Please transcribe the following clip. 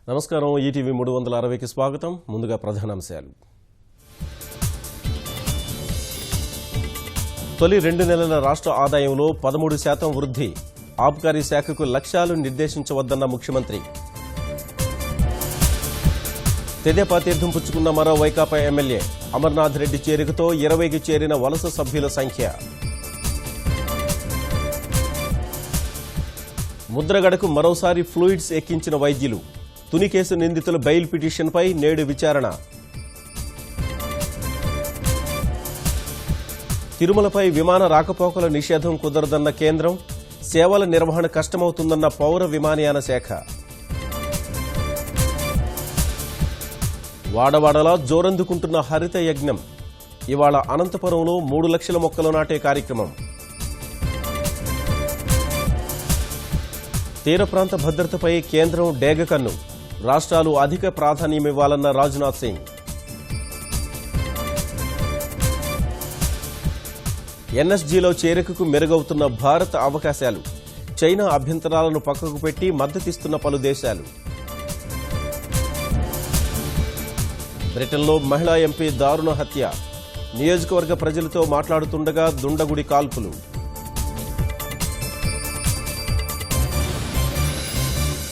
నమస్కారం. ఈటీవీ 360కి స్వాగతం. ముందుగా ప్రధానాంశాలు. తొలి 2 నెలల రాష్ట్ర ఆదాయంలో 13% వృద్ధి. ఆబ్కారీ శాఖకు లక్ష్యాలు నిర్దేశించవద్దన్న ముఖ్యమంత్రి. తెదేపా తీర్థం పుచ్చుకున్న మరో వైకాపా ఎమ్మెల్యే అమర్నాథ్ రెడ్డి చేరికతో 20కి చేరిన వలస సభ్యుల సంఖ్య. ముద్రగడకు మరోసారి ఫ్లూయిడ్స్ ఎక్కించిన వైద్యులు. తుని కేసు నిందితుల బెయిల్ పిటిషన్పై నేడు విచారణ. తిరుమలపై విమాన రాకపోకల నిషేధం కుదరదన్న కేంద్రం. సేవల నిర్వహణ కష్టమవుతుందన్న పౌర విమానయాన శాఖ. వాడవాడలా జోరందుకుంటున్న హరిత యజ్ఞం. ఇవాళ అనంతపురంలో 3 లక్షల మొక్కలు నాటే కార్యక్రమం. తీర ప్రాంత భద్రతపై కేంద్రం డేగకన్ను. రాష్ట్రాలు అధిక ప్రాధాన్యమివ్వాలన్న రాజ్నాథ్ సింగ్. ఎన్ఎస్జీలో చేరికకు మెరుగవుతున్న భారత్ అవకాశాలు. చైనా అభ్యంతరాలను పక్కకు పెట్టి మద్దతిస్తున్న పలు దేశాలు. బ్రిటన్లో మహిళా ఎంపీ దారుణ హత్య. నియోజకవర్గ ప్రజలతో మాట్లాడుతుండగా దుండగుడి కాల్పులు.